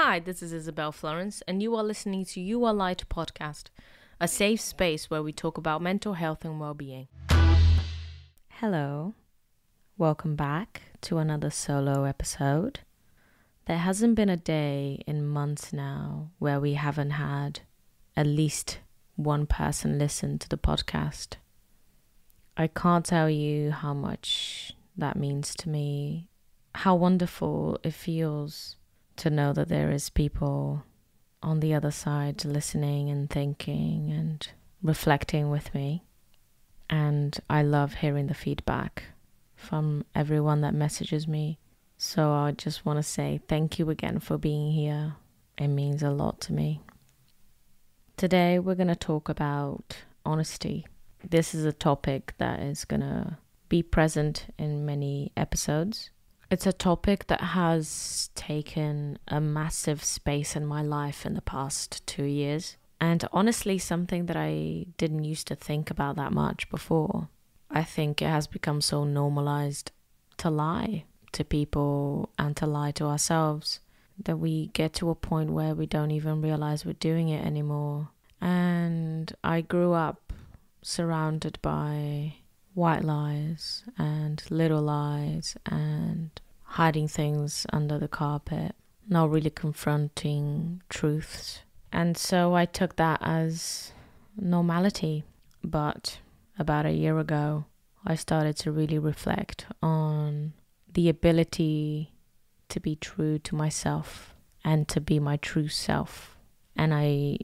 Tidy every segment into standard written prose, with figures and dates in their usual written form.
Hi, this is Izabel Florence, and you are listening to YouRLight podcast, a safe space where we talk about mental health and well-being. Hello, welcome back to another solo episode. There hasn't been a day in months now where we haven't had at least one person listen to the podcast. I can't tell you how much that means to me, how wonderful it feels to know that there is people on the other side listening and thinking and reflecting with me. And I love hearing the feedback from everyone that messages me. So I just want to say thank you again for being here. It means a lot to me. Today we're going to talk about honesty. This is a topic that is going to be present in many episodes. It's a topic that has taken a massive space in my life in the past 2 years. And honestly, something that I didn't used to think about that much before. I think it has become so normalized to lie to people and to lie to ourselves that we get to a point where we don't even realize we're doing it anymore. And I grew up surrounded by white lies and little lies and hiding things under the carpet, not really confronting truths. And so I took that as normality. But about a year ago, I started to really reflect on the ability to be true to myself and to be my true self. And I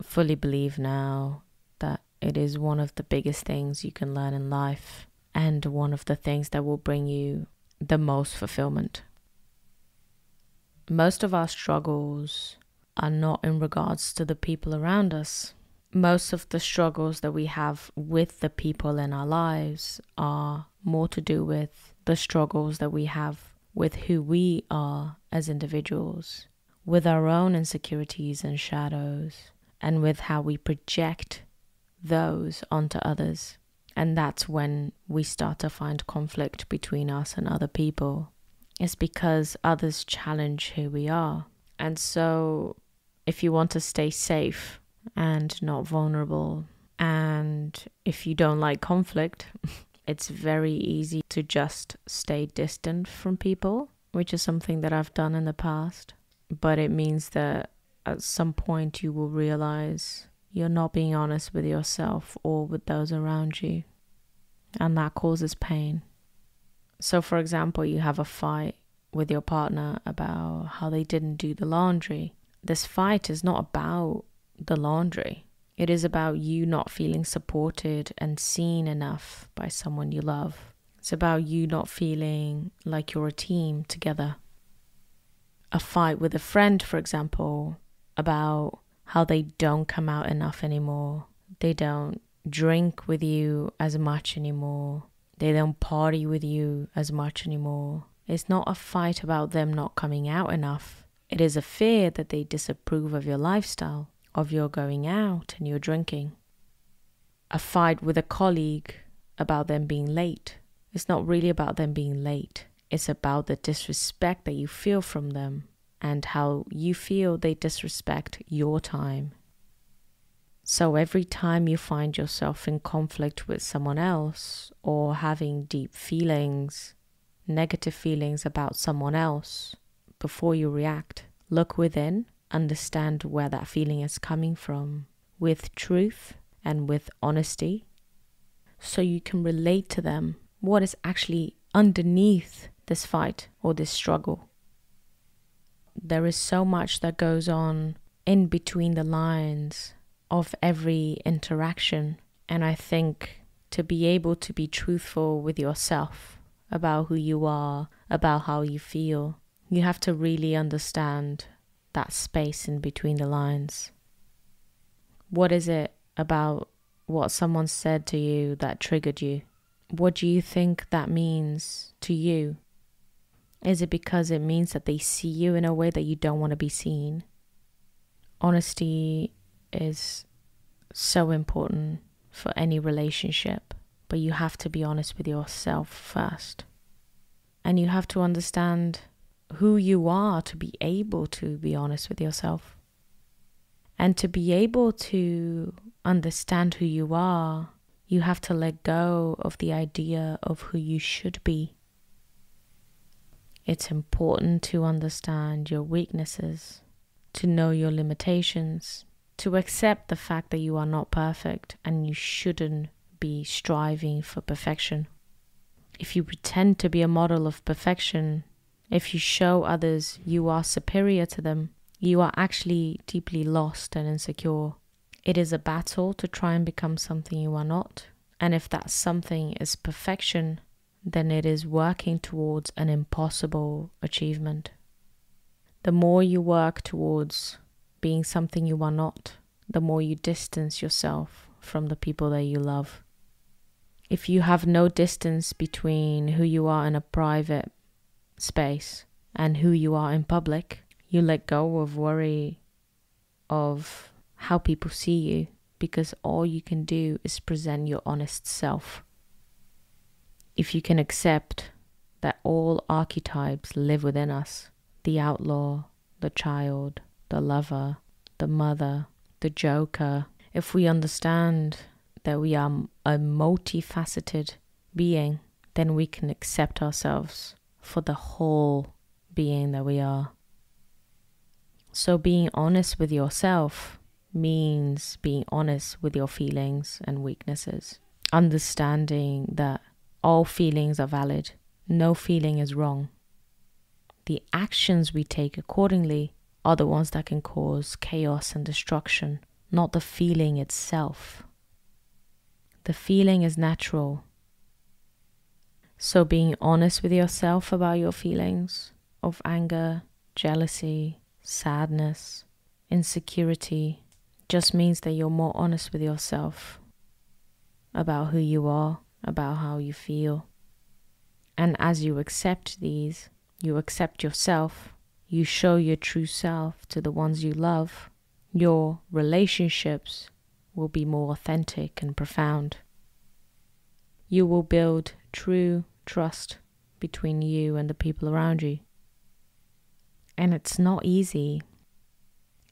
fully believe now that it is one of the biggest things you can learn in life and one of the things that will bring you the most fulfillment. Most of our struggles are not in regards to the people around us. Most of the struggles that we have with the people in our lives are more to do with the struggles that we have with who we are as individuals, with our own insecurities and shadows, and with how we project those onto others. And that's when we start to find conflict between us and other people. It's because others challenge who we are. And so if you want to stay safe and not vulnerable, and if you don't like conflict, it's very easy to just stay distant from people, which is something that I've done in the past. But it means that at some point you will realize you're not being honest with yourself or with those around you. And that causes pain. So for example, you have a fight with your partner about how they didn't do the laundry. This fight is not about the laundry. It is about you not feeling supported and seen enough by someone you love. It's about you not feeling like you're a team together. A fight with a friend, for example, about how they don't come out enough anymore. They don't drink with you as much anymore. They don't party with you as much anymore. It's not a fight about them not coming out enough. It is a fear that they disapprove of your lifestyle, of your going out and your drinking. A fight with a colleague about them being late. It's not really about them being late. It's about the disrespect that you feel from them and how you feel they disrespect your time. So every time you find yourself in conflict with someone else or having deep feelings, negative feelings about someone else, before you react, look within, understand where that feeling is coming from with truth and with honesty, so you can relate to them what is actually underneath this fight or this struggle. There is so much that goes on in between the lines of every interaction. And I think to be able to be truthful with yourself about who you are, about how you feel, you have to really understand that space in between the lines. What is it about what someone said to you that triggered you? What do you think that means to you? Is it because it means that they see you in a way that you don't want to be seen? Honesty is so important for any relationship, but you have to be honest with yourself first. And you have to understand who you are to be able to be honest with yourself. And to be able to understand who you are, you have to let go of the idea of who you should be. It's important to understand your weaknesses, to know your limitations, to accept the fact that you are not perfect and you shouldn't be striving for perfection. If you pretend to be a model of perfection, if you show others you are superior to them, you are actually deeply lost and insecure. It is a battle to try and become something you are not. And if that something is perfection, then it is working towards an impossible achievement. The more you work towards being something you are not, the more you distance yourself from the people that you love. If you have no distance between who you are in a private space and who you are in public, you let go of worry of how people see you, because all you can do is present your honest self. If you can accept that all archetypes live within us, the outlaw, the child, the lover, the mother, the joker, if we understand that we are a multifaceted being, then we can accept ourselves for the whole being that we are. So being honest with yourself means being honest with your feelings and weaknesses. Understanding that all feelings are valid. No feeling is wrong. The actions we take accordingly are the ones that can cause chaos and destruction, not the feeling itself. The feeling is natural. So being honest with yourself about your feelings of anger, jealousy, sadness, insecurity just means that you're more honest with yourself about who you are, about how you feel. And as you accept these, you accept yourself, you show your true self to the ones you love, your relationships will be more authentic and profound. You will build true trust between you and the people around you. And it's not easy.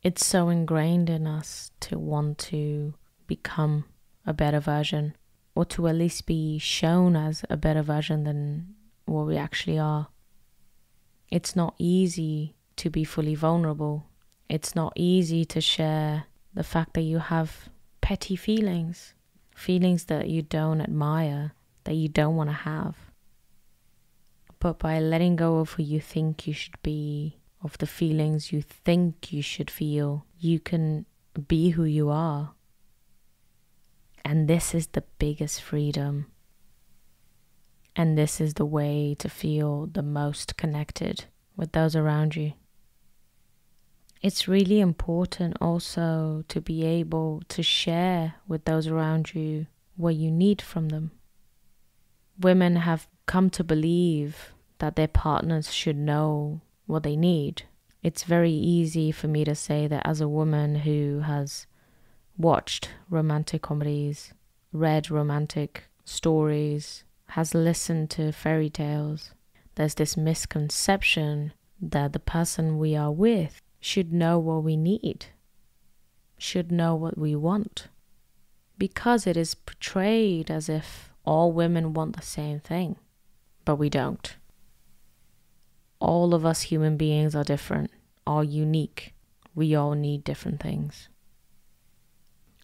It's so ingrained in us to want to become a better version, or to at least be shown as a better version than what we actually are. It's not easy to be fully vulnerable. It's not easy to share the fact that you have petty feelings, feelings that you don't admire, that you don't want to have. But by letting go of who you think you should be, of the feelings you think you should feel, you can be who you are. And this is the biggest freedom. And this is the way to feel the most connected with those around you. It's really important also to be able to share with those around you what you need from them. Women have come to believe that their partners should know what they need. It's very easy for me to say that as a woman who has watched romantic comedies, read romantic stories, has listened to fairy tales, there's this misconception that the person we are with should know what we need, should know what we want, because it is portrayed as if all women want the same thing, but we don't. All of us human beings are different, are unique. We all need different things.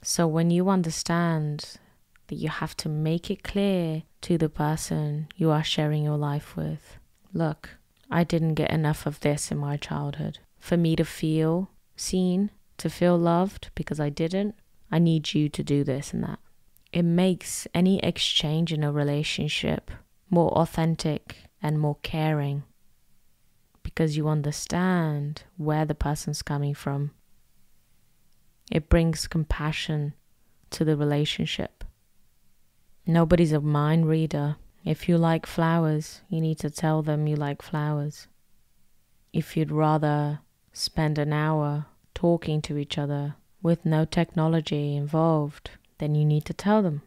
So when you understand that you have to make it clear to the person you are sharing your life with, look, I didn't get enough of this in my childhood. For me to feel seen, to feel loved, because I didn't, I need you to do this and that. It makes any exchange in a relationship more authentic and more caring, because you understand where the person's coming from. It brings compassion to the relationship. Nobody's a mind reader. If you like flowers, you need to tell them you like flowers. If you'd rather spend an hour talking to each other with no technology involved, then you need to tell them.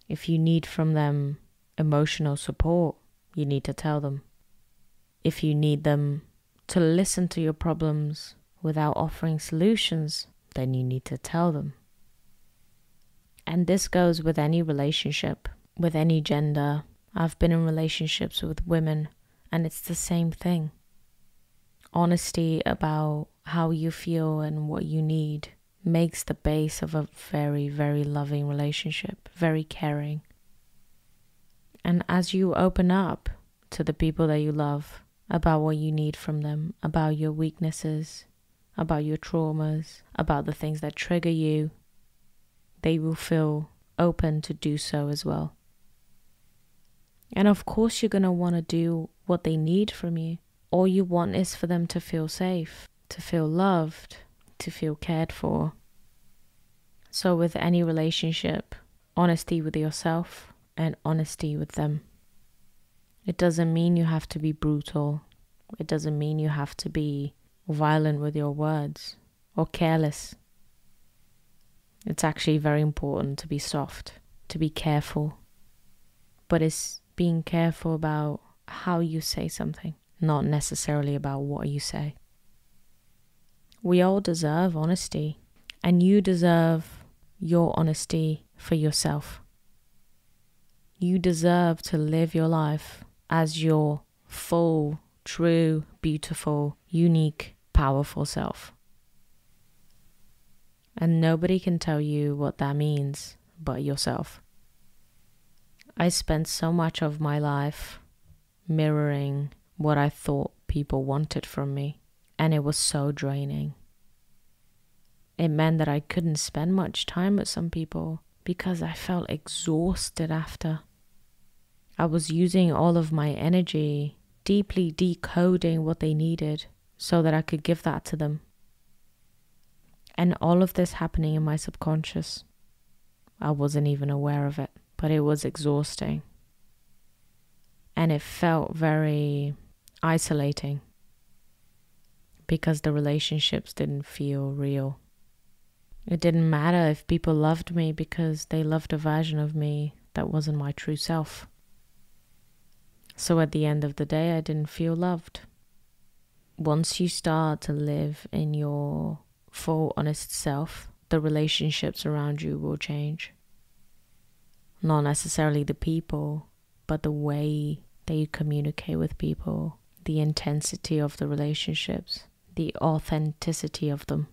If you need from them emotional support, you need to tell them. If you need them to listen to your problems without offering solutions, then you need to tell them. And this goes with any relationship, with any gender. I've been in relationships with women, and it's the same thing. Honesty about how you feel and what you need makes the base of a very, very loving relationship, very caring. And as you open up to the people that you love about what you need from them, about your weaknesses, about your traumas, about the things that trigger you, they will feel open to do so as well. And of course, you're going to want to do what they need from you. All you want is for them to feel safe, to feel loved, to feel cared for. So with any relationship, honesty with yourself and honesty with them. It doesn't mean you have to be brutal. It doesn't mean you have to be violent with your words or careless. It's actually very important to be soft, to be careful. But it's being careful about how you say something, not necessarily about what you say. We all deserve honesty, and you deserve your honesty for yourself. You deserve to live your life as your full, true, beautiful, unique, powerful self. And nobody can tell you what that means but yourself. I spent so much of my life mirroring what I thought people wanted from me, and it was so draining. It meant that I couldn't spend much time with some people because I felt exhausted after. I was using all of my energy, deeply decoding what they needed so that I could give that to them. And all of this happening in my subconscious. I wasn't even aware of it, but it was exhausting. And it felt very isolating because the relationships didn't feel real. It didn't matter if people loved me because they loved a version of me that wasn't my true self. So at the end of the day, I didn't feel loved. Once you start to live in your full, honest self, the relationships around you will change. Not necessarily the people, but the way that you communicate with people, the intensity of the relationships, the authenticity of them.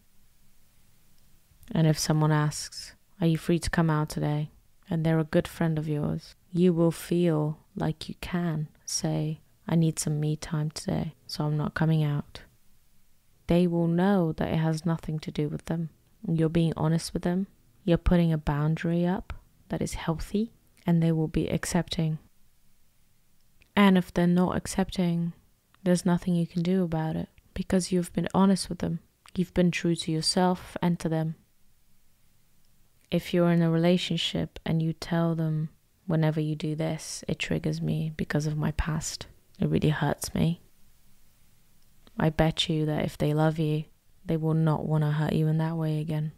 And if someone asks, are you free to come out today? And they're a good friend of yours, you will feel like you can say, I need some me time today, so I'm not coming out. They will know that it has nothing to do with them. You're being honest with them. You're putting a boundary up that is healthy, and they will be accepting. And if they're not accepting, there's nothing you can do about it because you've been honest with them. You've been true to yourself and to them. If you're in a relationship and you tell them, whenever you do this, it triggers me because of my past. It really hurts me. I bet you that if they love you, they will not want to hurt you in that way again.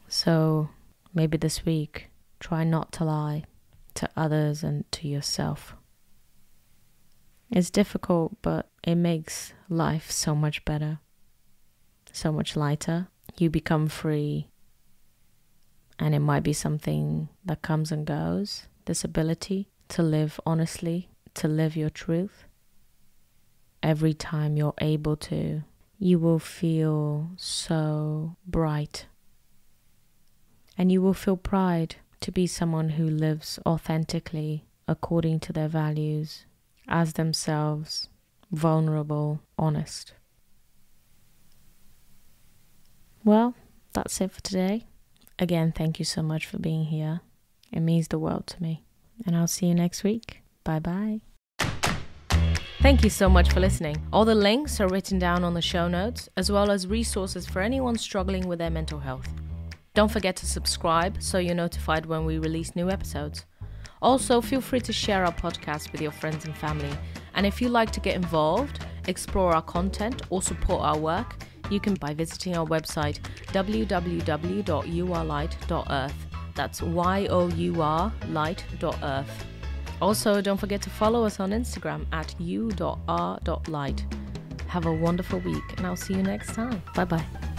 So maybe this week, try not to lie to others and to yourself. It's difficult, but it makes life so much better, so much lighter. You become free, and it might be something that comes and goes, this ability to live honestly, to live your truth. Every time you're able to, you will feel so bright. And you will feel pride to be someone who lives authentically according to their values, as themselves, vulnerable, honest. Well, that's it for today. Again, thank you so much for being here. It means the world to me. And I'll see you next week. Bye-bye. Thank you so much for listening. All the links are written down on the show notes, as well as resources for anyone struggling with their mental health. Don't forget to subscribe so you're notified when we release new episodes. Also, feel free to share our podcast with your friends and family. And if you'd like to get involved, explore our content, or support our work, you can by visiting our website www.yourlight.earth. That's yourlight.earth. Also, don't forget to follow us on Instagram at you.r.light. Have a wonderful week, and I'll see you next time. Bye bye.